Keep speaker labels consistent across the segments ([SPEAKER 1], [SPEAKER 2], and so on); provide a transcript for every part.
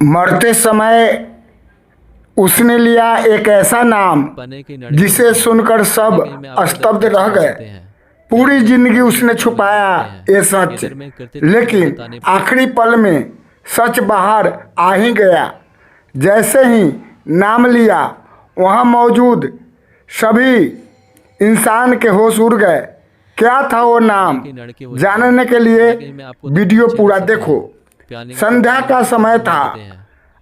[SPEAKER 1] मरते समय उसने लिया एक ऐसा नाम जिसे सुनकर सब स्तब्ध रह गए। पूरी जिंदगी उसने छुपाया ये सच, लेकिन आखिरी पल में सच बाहर आ ही गया। जैसे ही नाम लिया, वहाँ मौजूद सभी इंसान के होश उड़ गए। क्या था वो नाम, जानने के लिए वीडियो पूरा देखो। संध्या का समय था।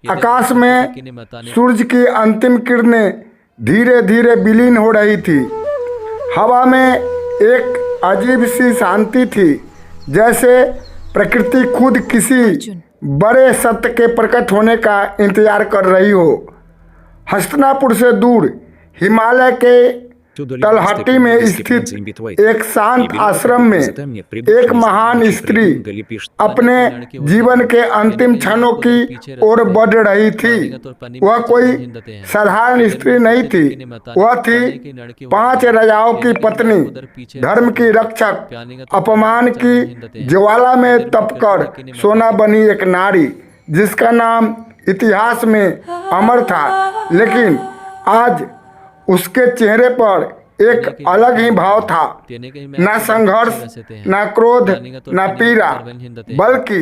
[SPEAKER 1] आकाश में सूरज की अंतिम किरणें धीरे धीरे विलीन हो रही थी। हवा में एक अजीब सी शांति थी, जैसे प्रकृति खुद किसी बड़े सत्य के प्रकट होने का इंतजार कर रही हो। हस्तिनापुर से दूर हिमालय के तलहटी में स्थित एक शांत आश्रम में एक महान स्त्री अपने जीवन के अंतिम क्षणों की ओर बढ़ रही थी। वह कोई साधारण स्त्री नहीं थी, वह थी 5 राजाओं की पत्नी, धर्म की रक्षक, अपमान की ज्वाला में तपकर सोना बनी एक नारी, जिसका नाम इतिहास में अमर था। लेकिन आज उसके चेहरे पर एक अलग ही भाव था। न संघर्ष, न क्रोध, न पीड़ा, बल्कि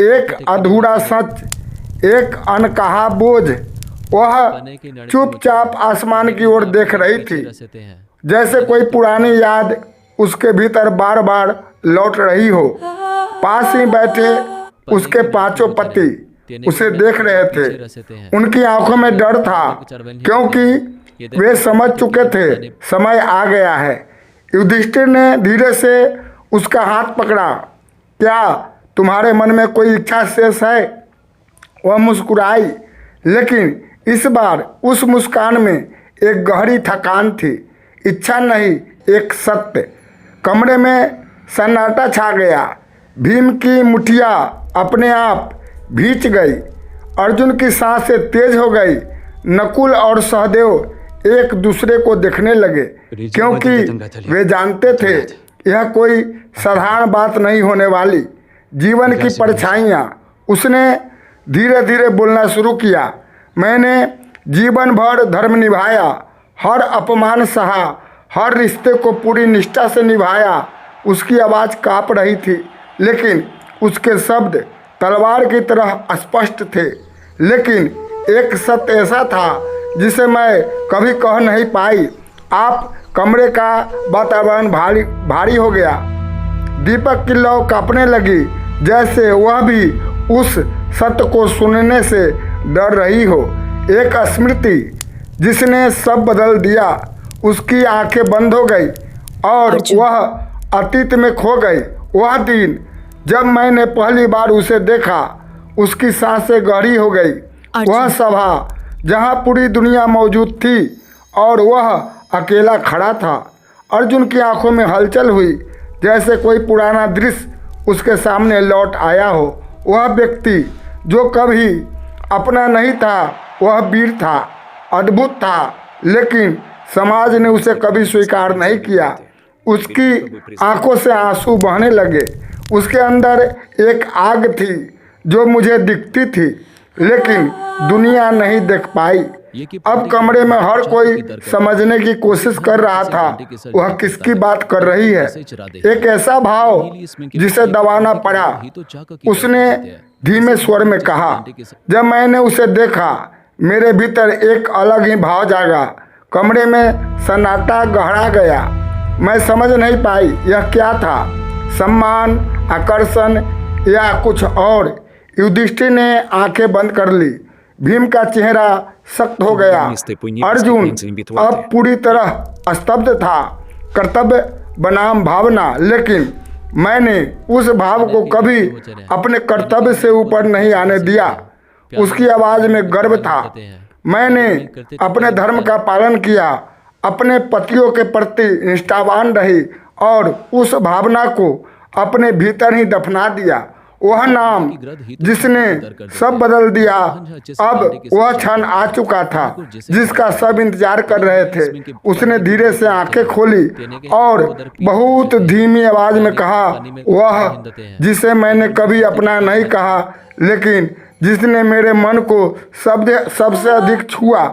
[SPEAKER 1] एक अधूरा सच, एक अनकहा बोझ। वह चुपचाप आसमान की ओर देख रही थी, जैसे कोई पुरानी याद उसके भीतर बार बार लौट रही हो। पास ही बैठे उसके 5 पति उसे देख रहे थे। उनकी आंखों में डर था, क्योंकि वे समझ चुके थे समय आ गया है। युधिष्ठिर ने धीरे से उसका हाथ पकड़ा। क्या तुम्हारे मन में कोई इच्छा शेष है? वह मुस्कुराई, लेकिन इस बार उस मुस्कान में एक गहरी थकान थी। इच्छा नहीं, एक सत्य। कमरे में सन्नाटा छा गया। भीम की मुठिया अपने आप भींच गई। अर्जुन की सांसें तेज हो गई। नकुल और सहदेव एक दूसरे को देखने लगे, क्योंकि वे जानते थे यह कोई साधारण बात नहीं होने वाली। जीवन की परछाइयाँ। उसने धीरे धीरे बोलना शुरू किया। मैंने जीवन भर धर्म निभाया, हर अपमान सहा, हर रिश्ते को पूरी निष्ठा से निभाया। उसकी आवाज़ काँप रही थी, लेकिन उसके शब्द तलवार की तरह स्पष्ट थे। लेकिन एक सत्य ऐसा था जिसे मैं कभी कह नहीं पाई। आप कमरे का वातावरण भारी हो गया। दीपक की लौ कांपने लगी, जैसे वह भी उस सत्य को सुनने से डर रही हो। एक स्मृति जिसने सब बदल दिया। उसकी आंखें बंद हो गई और वह अतीत में खो गई। वह दिन जब मैंने पहली बार उसे देखा, उसकी सांसें गहरी हो गई। वह सभा जहाँ पूरी दुनिया मौजूद थी और वह अकेला खड़ा था। अर्जुन की आंखों में हलचल हुई, जैसे कोई पुराना दृश्य उसके सामने लौट आया हो। वह व्यक्ति जो कभी अपना नहीं था, वह वीर था, अद्भुत था, लेकिन समाज ने उसे कभी स्वीकार नहीं किया। उसकी आंखों से आंसू बहने लगे। उसके अंदर एक आग थी जो मुझे दिखती थी, लेकिन दुनिया नहीं देख पाई। अब कमरे में हर कोई समझने की कोशिश कर रहा था वह किसकी बात कर रही है। एक ऐसा भाव जिसे दबाना पड़ा। उसने धीमे स्वर में कहा, जब मैंने उसे देखा, मेरे भीतर एक अलग ही भाव जागा। कमरे में सन्नाटा गहरा गया। मैं समझ नहीं पाई यह क्या था, सम्मान, आकर्षण या कुछ और। युधिष्ठिर ने आंखें बंद कर ली। भीम का चेहरा सख्त हो गया। अर्जुन अब पूरी तरह स्तब्ध था। कर्तव्य बनाम भावना, लेकिन मैंने उस भाव को कभी अपने कर्तव्य से ऊपर नहीं आने दिया। उसकी आवाज़ में गर्व था। मैंने अपने धर्म का पालन किया, अपने पतियों के प्रति निष्ठावान रही और उस भावना को अपने भीतर ही दफना दिया। वह नाम जिसने सब बदल दिया। अब वह क्षण आ चुका था जिसका सब इंतजार कर रहे थे। उसने धीरे से आंखें खोली और बहुत धीमी आवाज में कहा, वह जिसे मैंने कभी अपना नहीं कहा, लेकिन जिसने मेरे मन को सबसे अधिक छुआ।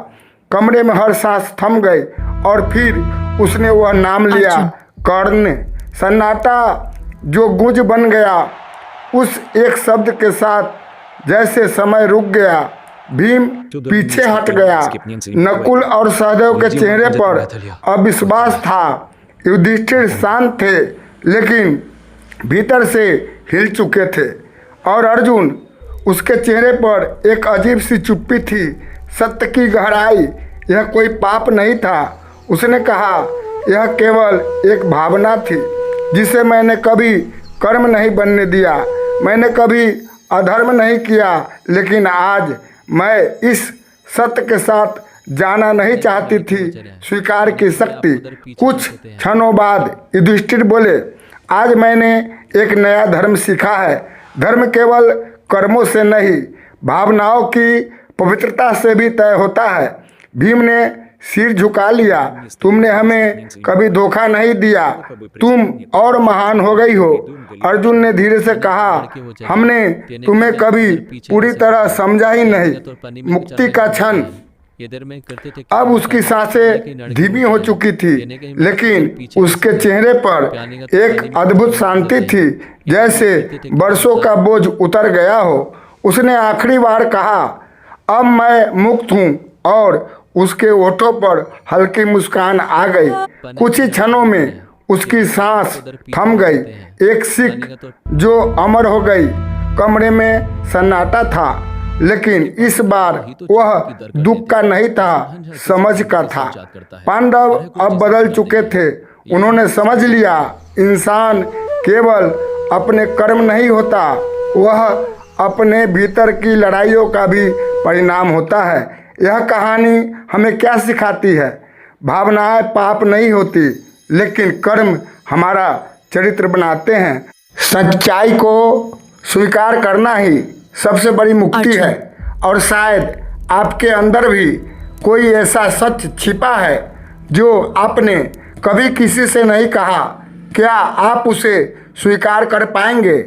[SPEAKER 1] कमरे में हर सांस थम गई और फिर उसने वह नाम लिया, कर्ण। सन्नाटा जो गूंज बन गया उस एक शब्द के साथ, जैसे समय रुक गया। भीम पीछे हट गया। नकुल और सहदेव के चेहरे पर अविश्वास था। युधिष्ठिर शांत थे लेकिन भीतर से हिल चुके थे, और अर्जुन, उसके चेहरे पर एक अजीब सी चुप्पी थी, सत्य की गहराई। यह कोई पाप नहीं था, उसने कहा, यह केवल एक भावना थी जिसे मैंने कभी कर्म नहीं बनने दिया। मैंने कभी अधर्म नहीं किया, लेकिन आज मैं इस सत्य के साथ जाना नहीं चाहती थी। स्वीकार की शक्ति। कुछ क्षणों बाद युधिष्ठिर बोले, आज मैंने एक नया धर्म सीखा है। धर्म केवल कर्मों से नहीं, भावनाओं की पवित्रता से भी तय होता है। भीम ने सिर झुका लिया। तुमने हमें कभी धोखा नहीं दिया, तुम और महान हो गई हो। अर्जुन ने धीरे से कहा, हमने तुम्हें कभी पूरी तरह समझा ही नहीं। मुक्ति का क्षण। अब उसकी सांसें धीमी हो चुकी थी, लेकिन उसके चेहरे पर एक अद्भुत शांति थी, जैसे वर्षों का बोझ उतर गया हो। उसने आखिरी बार कहा, अब मैं मुक्त हूँ, और उसके ओठों पर हल्की मुस्कान आ गई। कुछ ही क्षणों में उसकी सांस थम गई, एक सिक जो अमर हो गई। कमरे में सन्नाटा था, लेकिन इस बार वह दुख का नहीं था, समझ का था। पांडव अब बदल चुके थे। उन्होंने समझ लिया, इंसान केवल अपने कर्म नहीं होता, वह अपने भीतर की लड़ाइयों का भी परिणाम होता है। यह कहानी हमें क्या सिखाती है? भावनाएं पाप नहीं होती, लेकिन कर्म हमारा चरित्र बनाते हैं। सच्चाई को स्वीकार करना ही सबसे बड़ी मुक्ति है, और शायद आपके अंदर भी कोई ऐसा सच छिपा है जो आपने कभी किसी से नहीं कहा। क्या आप उसे स्वीकार कर पाएंगे?